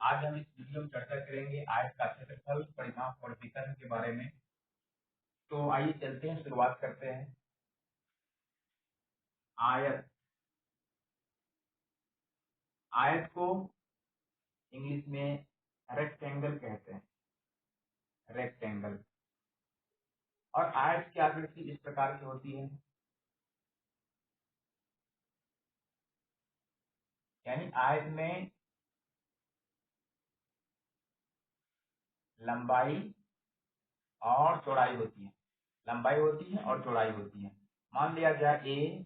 आज हम इस वीडियो में चर्चा करेंगे आयत का क्षेत्रफल, परिमाप और विकर्ण के बारे में। तो आइए चलते हैं, शुरुआत करते हैं। आयत, आयत को इंग्लिश में रेक्टेंगल कहते हैं, रेक्टेंगल। और आयत की आकृति इस प्रकार की होती है, यानी आयत में लंबाई और चौड़ाई होती है, लंबाई होती है और चौड़ाई होती है। मान लिया जाए ए,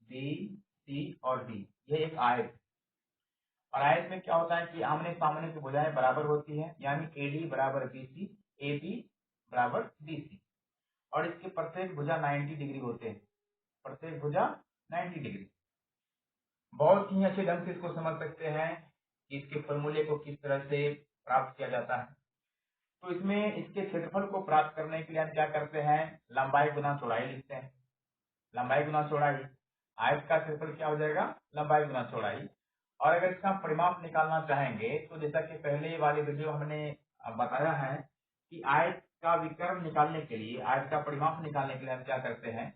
बी, सी और डी, ये एक आयत है। और आयत में क्या होता है कि आमने सामने की भुजाएं बराबर होती हैं, यानी AD बराबर BC, AB बराबर BC। और इसके प्रत्येक भुजा 90 डिग्री होते हैं, प्रत्येक भुजा 90 डिग्री। बहुत ही अच्छे ढंग से इसको समझ सकते हैं कि इसके फॉर्मूले को किस तरह से प्राप्त किया जाता है। तो इसमें इसके क्षेत्रफल को प्राप्त करने के लिए हम क्या करते हैं, लंबाई गुना चौड़ाई लिखते हैं। लंबाई गुना चौड़ाई, आयत का क्षेत्रफल क्या हो जाएगा, लंबाई गुना चौड़ाई। और अगर इसका परिमाप निकालना चाहेंगे तो जैसा कि पहले वाले वीडियो हमने बताया है कि आयत का विकर्ण निकालने के लिए, आयत का परिमाप निकालने के लिए हम क्या करते हैं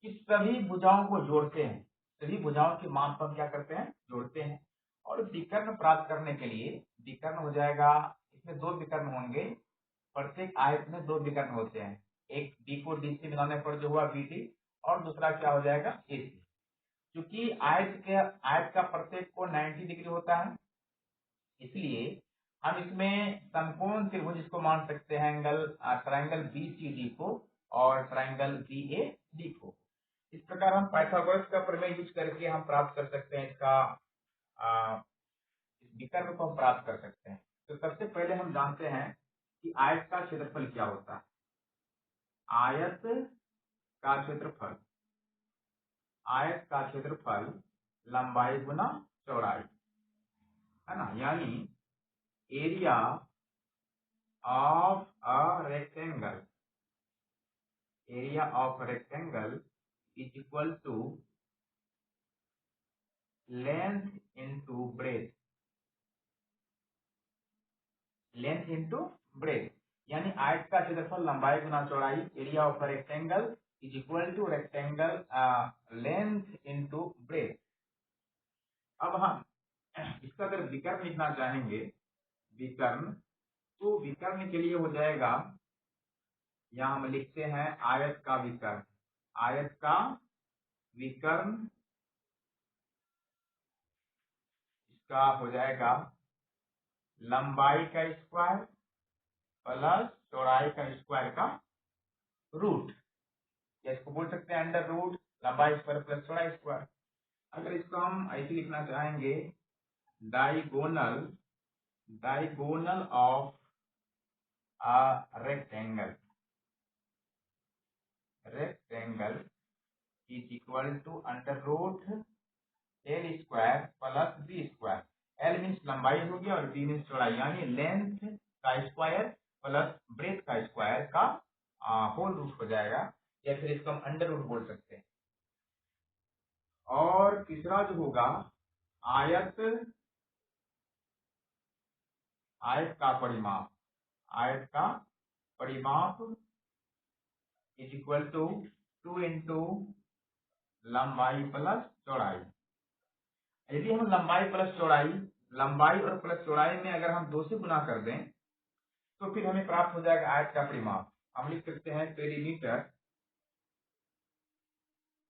कि सभी भुजाओं को जोड़ते हैं, सभी भुजाओं के मान पर क्या करते हैं, जोड़ते हैं। और विकर्ण प्राप्त करने के लिए विकर्ण हो जाएगा, इसमें दो विकर्ण होंगे, प्रत्येक आयत में दो विकर्ण होते हैं। एक बी को डी से मिलाने पर जो हुआ BD, और दूसरा क्या हो जाएगा AC। क्योंकि आयत का प्रत्येक कोण 90 डिग्री होता है, इसलिए हम इसमें समकोण त्रिभुज इसको मान सकते हैं, ट्रायंगल BCD को और ट्रायंगल BAD को। इस प्रकार हम पाइथागोरस का प्रमेय यूज करके हम प्राप्त कर सकते हैं, इस विकर्ण को हम प्राप्त कर सकते हैं। तो सबसे पहले हम जानते हैं कि आयत का क्षेत्रफल क्या होता है। आयत का क्षेत्रफल, आयत का क्षेत्रफल लंबाई गुना चौड़ाई है ना, यानी area of a rectangle, area of rectangle is equal to length into breadth, length into breadth. यानी आयत का क्षेत्रफल लंबाई गुना चौड़ाई, area of rectangle is equal to rectangle length into breadth. अब हम इसका अगर विकर्ण लिखना चाहेंगे, विकर्ण, तो विकर्ण के लिए हो जाएगा, यहां हम लिखते हैं आयत का विकर्ण। आयत का विकर्ण इसका हो जाएगा लंबाई का स्क्वायर प्लस चौड़ाई का स्क्वायर का रूट, या इसको बोल सकते हैं अंडर रूट लंबाई स्क्वायर प्लस चौड़ाई स्क्वायर। अगर इसको हम ऐसे लिखना चाहेंगे, diagonal, diagonal of a rectangle, rectangle is equal to under root L square plus B square. L means लंबाई हो गया और B मीन्स चौड़ाई, यानी लेंथ का स्क्वायर प्लस ब्रेथ का स्क्वायर का होल रूट हो जाएगा, या फिर इसको हम अंडर रूट बोल सकते हैं। और तीसरा जो होगा आयत, आयत का परिमाप, आयत का परिमाप इज इक्वल टू 2 इंटू लंबाई प्लस चौड़ाई। यदि हम लंबाई प्लस चौड़ाई, लंबाई और प्लस चौड़ाई में अगर हम 2 से गुना कर दें तो फिर हमें प्राप्त हो जाएगा आयत का परिमाप। हम लिख सकते हैं perimeter,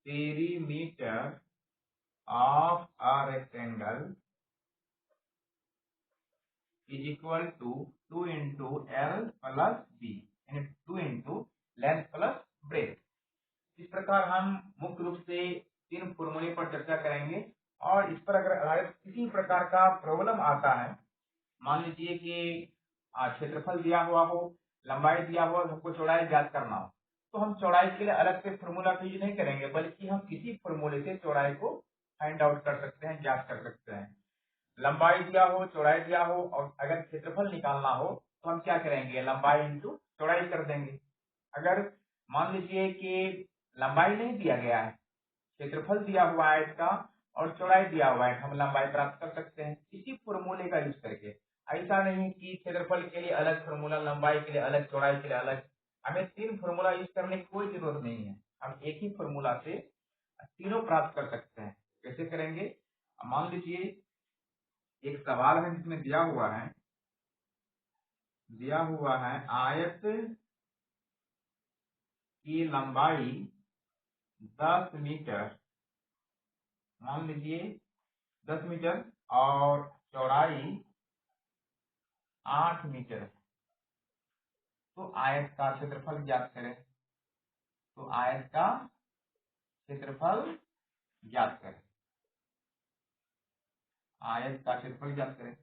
perimeter of a rectangle is equal to 2 into L plus B, यानी 2 इंटू लेंथ प्लस ब्रेथ। इस प्रकार हम मुख्य रूप से 3 फॉर्मूले पर चर्चा करेंगे। और इस पर अगर आधारित किसी प्रकार का प्रॉब्लम आता है, मान लीजिए कि क्षेत्रफल दिया हुआ हो, लंबाई दिया हुआ, हमको चौड़ाई ज्ञात करना हो, तो हम चौड़ाई के लिए अलग से फॉर्मूला का यूज नहीं करेंगे, बल्कि हम किसी फॉर्मूले से चौड़ाई को फाइंड आउट कर सकते हैं, ज्ञात कर सकते हैं। लंबाई दिया हो, चौड़ाई दिया हो, और अगर क्षेत्रफल निकालना हो तो हम क्या करेंगे, लंबाई इंटू चौड़ाई कर देंगे। अगर मान लीजिए कि लंबाई नहीं दिया गया है, क्षेत्रफल दिया हुआ है इसका और चौड़ाई दिया हुआ है, हम लंबाई प्राप्त कर सकते हैं इसी फॉर्मूले का यूज करके। आइए ऐसा नहीं कि क्षेत्रफल के लिए अलग फॉर्मूला, लंबाई के लिए अलग, चौड़ाई के लिए अलग। हमें 3 फॉर्मूला यूज करने की कोई जरूरत नहीं है, हम एक ही फॉर्मूला से तीनों प्राप्त कर सकते हैं। कैसे करेंगे? मान लीजिए एक सवाल है जिसमें दिया हुआ है आयत की लंबाई 10 मीटर, मान लीजिए 10 मीटर और चौड़ाई 8 मीटर है। तो आयत का क्षेत्रफल ज्ञात करें। तो आयत का क्षेत्रफल ज्ञात करें। आयत का क्षेत्रफल ज्ञात करें।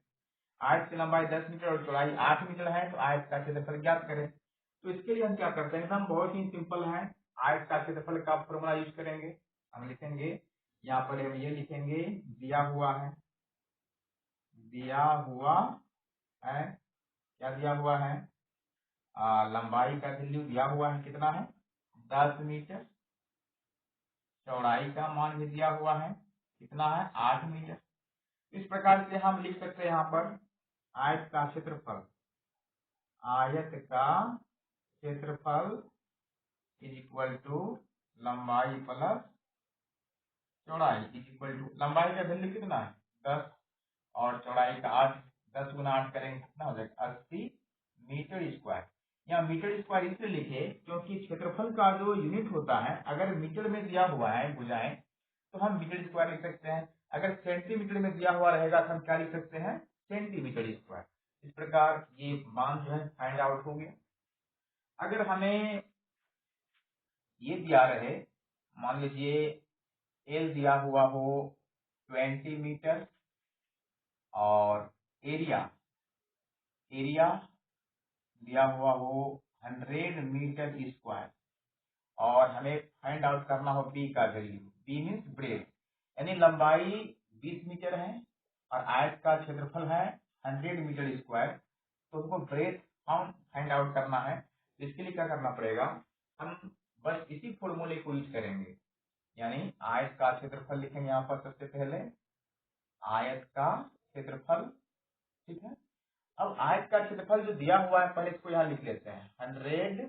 आयत की लंबाई 10 मीटर और चौड़ाई 8 मीटर है, तो आयत का क्षेत्रफल ज्ञात करें। तो इसके लिए हम क्या करते हैं, एकदम बहुत ही सिंपल है। आयत का क्षेत्रफल का फॉर्मूला यूज करेंगे। हम लिखेंगे, यहाँ पर हम ये लिखेंगे, दिया हुआ है क्या दिया हुआ है, लंबाई का वैल्यू दिया हुआ है, कितना है 10 मीटर, चौड़ाई का मान भी दिया हुआ है, कितना है 8 मीटर। इस प्रकार से हम लिख सकते हैं यहाँ पर आयत का क्षेत्रफल इज इक्वल टू लंबाई प्लस चौड़ाई इज इक्वल टू, लंबाई का वैल्यू कितना है 10 और चौड़ाई का 8, 10 गुना 8 करेंगे कितना हो जाएगा 80 मीटर स्क्वायर। यहाँ मीटर स्क्वायर इसलिए लिखे क्योंकि क्षेत्रफल का जो यूनिट होता है, अगर मीटर में दिया हुआ है भुजाएं, तो हम मीटर स्क्वायर लिख सकते हैं। अगर सेंटीमीटर में दिया हुआ रहेगा तो हम क्या लिख सकते हैं, सेंटीमीटर स्क्वायर। इस प्रकार ये मान जो है फाइंड आउट हो गया। अगर हमें ये दिया रहे, मान लीजिए एल दिया हुआ हो 20 मीटर और एरिया दिया हुआ हो 100 मीटर स्क्वायर, और हमें फाइंड आउट करना हो बी का वैल्यू। बी मीन्स ब्रेथ, यानी लंबाई 20 मीटर है और आयत का क्षेत्रफल है 100 मीटर स्क्वायर, तो हमको ब्रेथ फाइंड आउट करना है। इसके लिए क्या करना पड़ेगा, हम बस इसी फॉर्मूले को यूज करेंगे, यानी आयत का क्षेत्रफल लिखेंगे यहाँ पर सबसे पहले, आयत का क्षेत्रफल, ठीक है। अब आयत का क्षेत्रफल जो दिया हुआ है, पहले इसको यहाँ लिख लेते हैं 100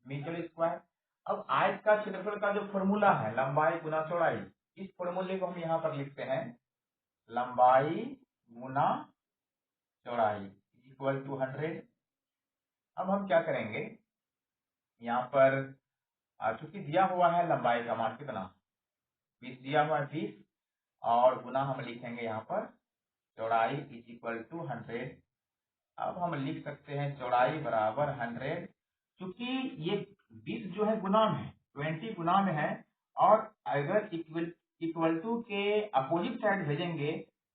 मीटर स्क्वायर। अब आयत का क्षेत्रफल का जो फॉर्मूला है लंबाई गुना चौड़ाई, इस फॉर्मूले को हम यहाँ पर लिखते हैं लंबाई गुना चौड़ाई इक्वल टू 100। अब हम क्या करेंगे, यहाँ पर चूंकि दिया हुआ है लंबाई का मान कितना 20 दिया हुआ है 20, और गुना हम लिखेंगे यहाँ पर चौड़ाई इज इक्वल टू 100। अब हम लिख सकते हैं चौड़ाई बराबर 100, चूंकि ये 20 जो है गुना में, 20 गुना में है, और अगर इक्वल टू के अपोजिट साइड भेजेंगे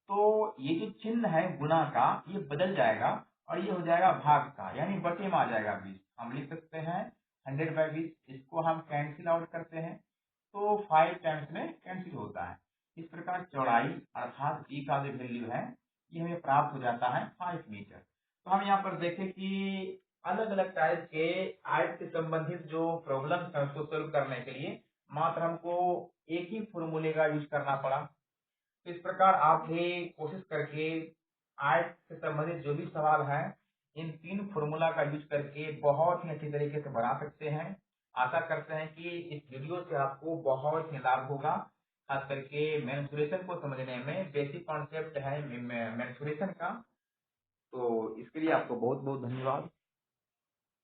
तो ये जो चिन्ह है गुना का ये बदल जाएगा और ये हो जाएगा भाग का, यानी बटे में आ जाएगा 20। हम लिख सकते हैं 100/20, इसको हम कैंसिल आउट करते हैं तो 5 टाइम्स में कैंसिल होता है। इस प्रकार चौड़ाई अर्थात बी का जो वैल्यू है ये हमें प्राप्त हो जाता है 5 मीटर। तो हम यहाँ पर देखें कि अलग अलग टाइप के आयत से संबंधित जो प्रॉब्लम है उसको सोल्व करने के लिए मात्र हमको एक ही फॉर्मूले का यूज करना पड़ा। तो इस प्रकार आप भी कोशिश करके आयत से संबंधित जो भी सवाल है इन 3 फॉर्मूला का यूज करके बहुत ही अच्छी तरीके से बना सकते हैं। आशा करते हैं कि इस वीडियो से आपको बहुत ही लाभ होगा, खास करके मेंसुरेशन को समझने में। बेसिक कॉन्सेप्ट है मेंसुरेशन का। तो इसके लिए आपको बहुत बहुत धन्यवाद।